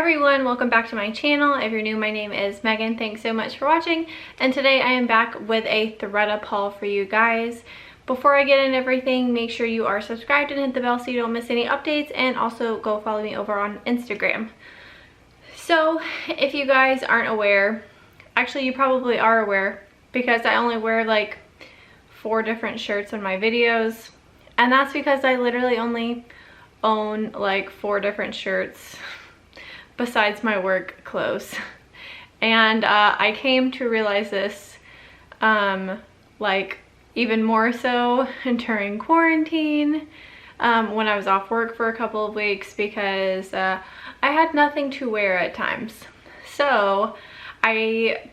everyone, welcome back to my channel. If you're new, my name is Megan. Thanks so much for watching, and today I am back with a ThredUp haul for you guys. Before I get into everything, make sure you are subscribed and hit the bell so you don't miss any updates, and also go follow me over on Instagram. So if you guys aren't aware, actually you probably are aware because I only wear like 4 different shirts in my videos, and that's because I literally only own like 4 different shirts besides my work clothes. And I came to realize this like even more so during quarantine, when I was off work for a couple of weeks, because I had nothing to wear at times. So I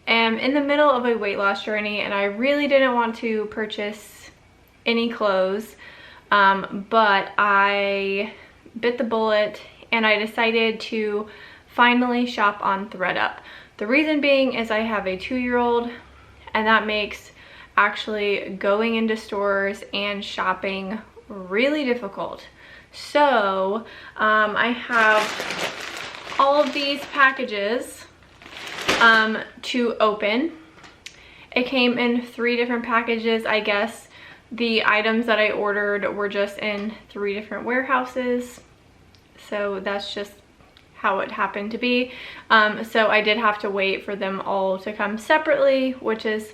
am in the middle of a weight loss journey and I really didn't want to purchase any clothes, but I bit the bullet and I decided to finally shop on ThredUp. The reason being is I have a 2-year-old, and that makes actually going into stores and shopping really difficult. So I have all of these packages to open. It came in 3 different packages. I guess the items that I ordered were just in 3 different warehouses. So that's just how it happened to be. So I did have to wait for them all to come separately, which is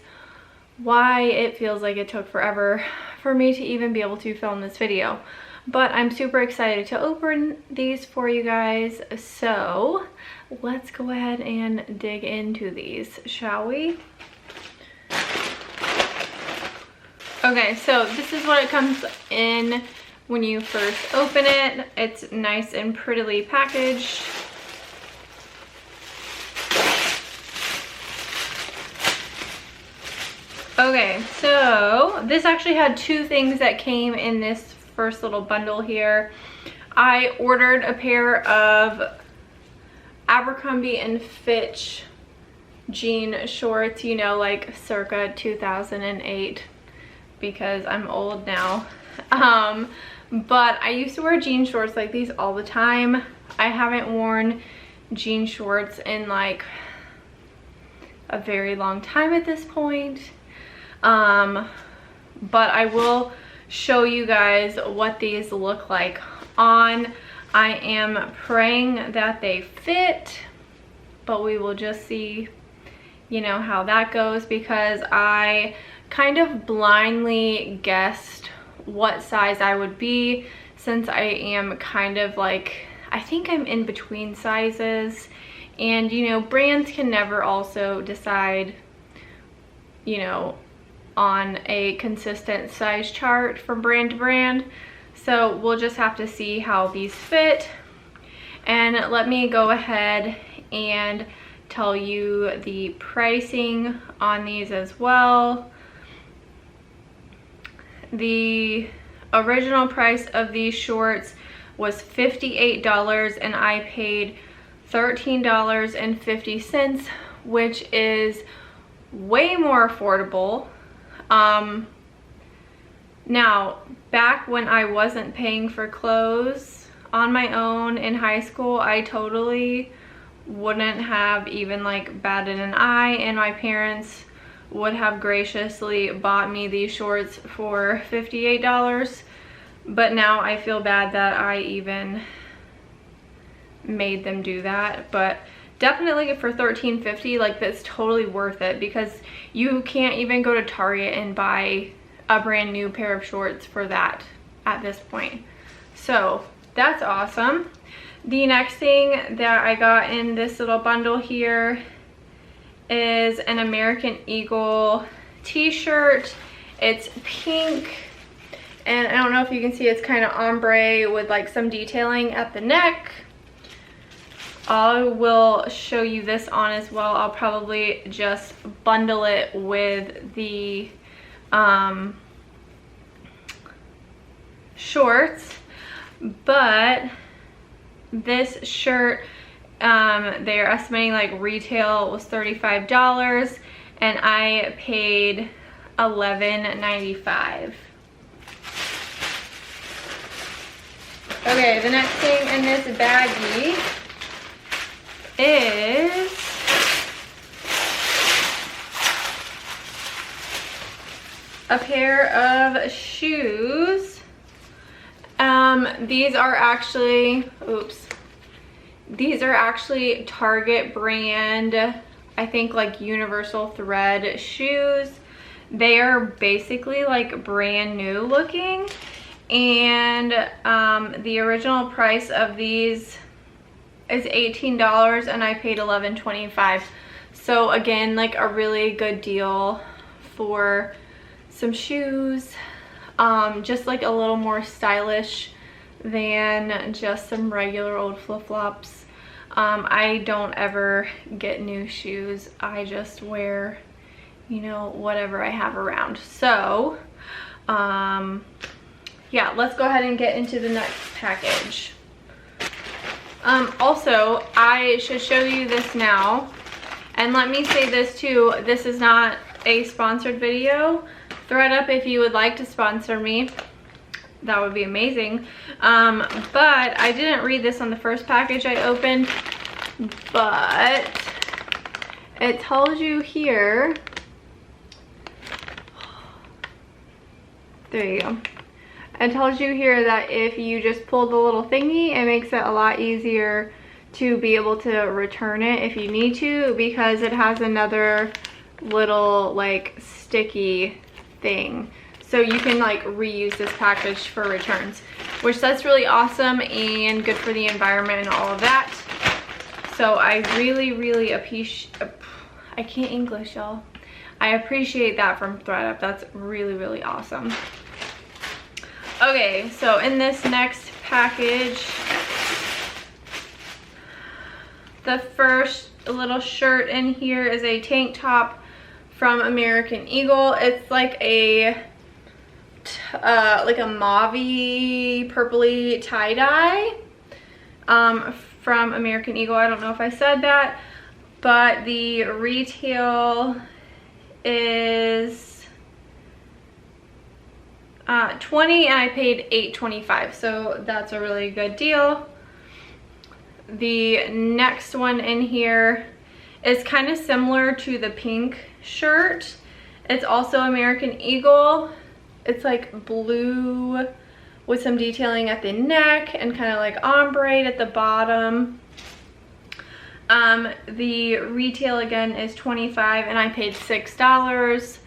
why it feels like it took forever for me to even be able to film this video. But I'm super excited to open these for you guys. So let's go ahead and dig into these, shall we? Okay, so this is what it comes in when you first open it. It's nice and prettily packaged. Okay, so this actually had 2 things that came in this first little bundle here. I ordered a pair of Abercrombie and Fitch jean shorts, you know, like circa 2008, because I'm old now. But I used to wear jean shorts like these all the time. I haven't worn jean shorts in like a very long time at this point. But I will show you guys what these look like on. I am praying that they fit, but we will just see, you know, how that goes, because I kind of blindly guessed what size I would be, since I am kind of like, I think I'm in between sizes, and you know, brands can never also decide, you know, on a consistent size chart from brand to brand. So we'll just have to see how these fit. And let me go ahead and tell you the pricing on these as well. The original price of these shorts was $58 and I paid $13.50, which is way more affordable. Now, back when I wasn't paying for clothes on my own in high school, I totally wouldn't have even like batted an eye, and my parents would have graciously bought me these shorts for $58. But now I feel bad that I even made them do that. But definitely for $13.50, like, that's totally worth it, because you can't even go to Target and buy a brand new pair of shorts for that at this point. So that's awesome. The next thing that I got in this little bundle here is an American Eagle t-shirt. It's pink, and I don't know if you can see, it's kind of ombre with like some detailing at the neck. I will show you this on as well. I'll probably just bundle it with the shorts. But this shirt, they're estimating like retail was $35 and I paid $11.95. Okay, the next thing in this baggie a pair of shoes. These are actually, these are actually Target brand, I think like universal thread shoes. They are basically like brand new looking, and the original price of these is $18 and I paid $11.25. So again, like a really good deal for some shoes, just like a little more stylish than just some regular old flip-flops. I don't ever get new shoes. I just wear, you know, whatever I have around. So yeah, let's go ahead and get into the next package. Also, I should show you this now, and let me say this too, this is not a sponsored video. ThredUp, if you would like to sponsor me, that would be amazing. But I didn't read this on the first package I opened, but it tells you here, there you go. It tells you here that if you just pull the little thingy, it makes it a lot easier to be able to return it if you need to, because it has another little like sticky thing. So you can like reuse this package for returns, which that's really awesome and good for the environment and all of that. So I really appreciate, I can't English, y'all. I appreciate that from ThredUp. That's really awesome. Okay, so in this next package, the first little shirt in here is a tank top from American Eagle. It's like a mauve-y, purpley tie-dye from American Eagle. I don't know if I said that, but the retail is $20 and I paid $8.25, so that's a really good deal. The next one in here is kind of similar to the pink shirt. It's also American Eagle. It's like blue with some detailing at the neck and kind of like ombre at the bottom. The retail again is $25 and I paid $6.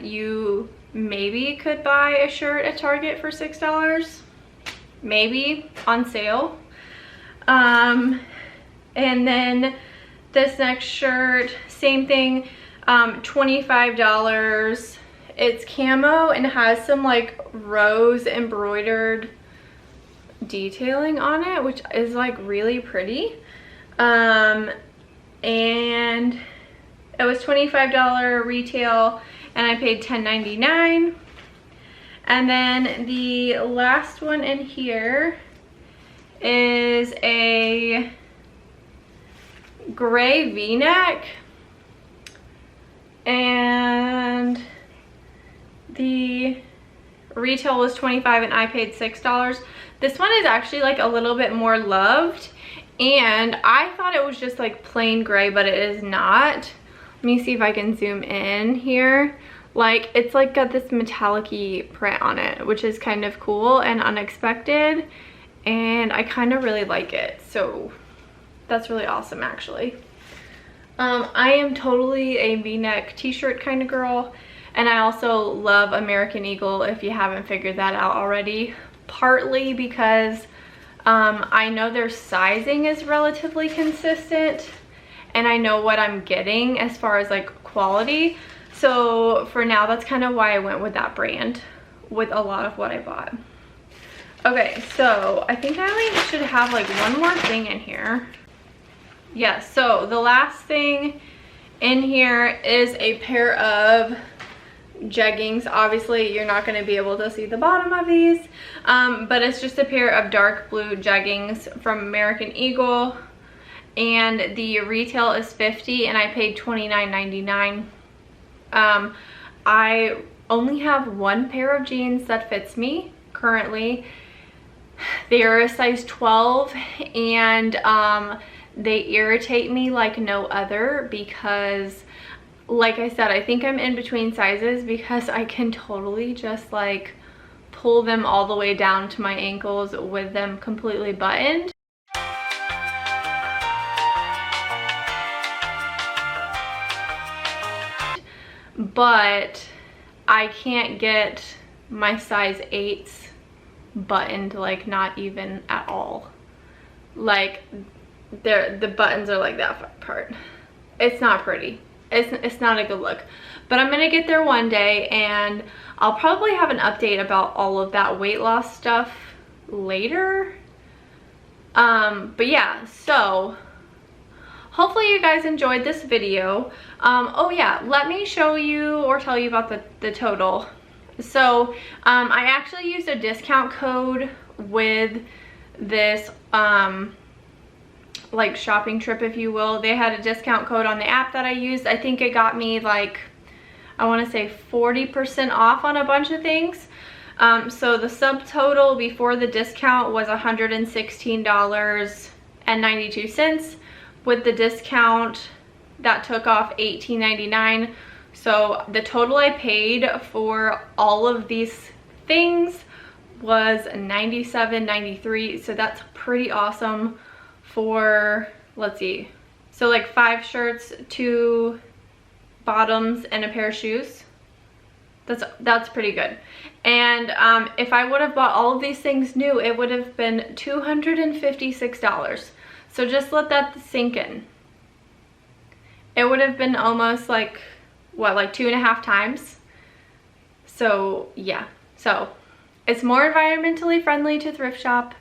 You maybe could buy a shirt at Target for $6, maybe on sale. And then this next shirt, same thing, $25. It's camo and has some like rose embroidered detailing on it, which is like really pretty. And it was $25 retail and I paid $10.99. And then the last one in here is a gray v-neck, and the retail was $25 and I paid $6. This one is actually like a little bit more loved, and I thought it was just like plain gray, but it is not. Let me see if I can zoom in here. Like, it's like got this metallic-y print on it, which is kind of cool and unexpected, and I kind of really like it. So that's really awesome, actually. I am totally a v-neck t-shirt kind of girl, and I also love American Eagle, if you haven't figured that out already, partly because I know their sizing is relatively consistent and I know what I'm getting as far as like quality. So for now, that's kind of why I went with that brand with a lot of what I bought. Okay, so I think I only should have like one more thing in here. Yeah, so the last thing in here is a pair of jeggings. Obviously, you're not going to be able to see the bottom of these, but it's just a pair of dark blue jeggings from American Eagle, and the retail is $50 and I paid $29.99. I only have one pair of jeans that fits me currently. They are a size 12, and they irritate me like no other because like I said, I think I'm in between sizes because I can totally just like pull them all the way down to my ankles with them completely buttoned. But I can't get my size 8s buttoned, like not even at all. Like the buttons are like that part. It's not pretty. It's not a good look. But I'm gonna get there one day, and I'll probably have an update about all of that weight loss stuff later. But yeah, so hopefully you guys enjoyed this video. Oh yeah, let me show you or tell you about the total. So I actually used a discount code with this like shopping trip, if you will. They had a discount code on the app that I used. I think it got me like, I want to say 40% off on a bunch of things. So the subtotal before the discount was $116.92. With the discount, that took off $18.99. So the total I paid for all of these things was $97.93. So that's pretty awesome for, let's see, so like 5 shirts, 2 bottoms, and a pair of shoes. That's pretty good. And if I would have bought all of these things new, it would have been $256. So just let that sink in. It would have been almost like, what, like 2.5 times? So yeah, so it's more environmentally friendly to thrift shop,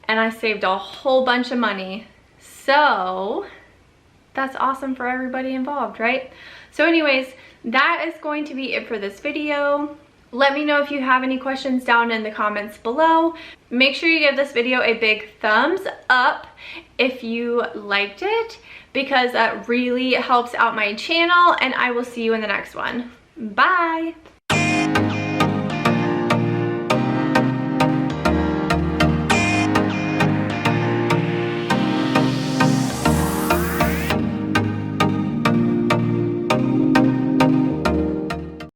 and I saved a whole bunch of money. So that's awesome for everybody involved, right? So anyways, that is going to be it for this video. Let me know if you have any questions down in the comments below. Make sure you give this video a big thumbs up if you liked it, because that really helps out my channel, and I will see you in the next one. Bye!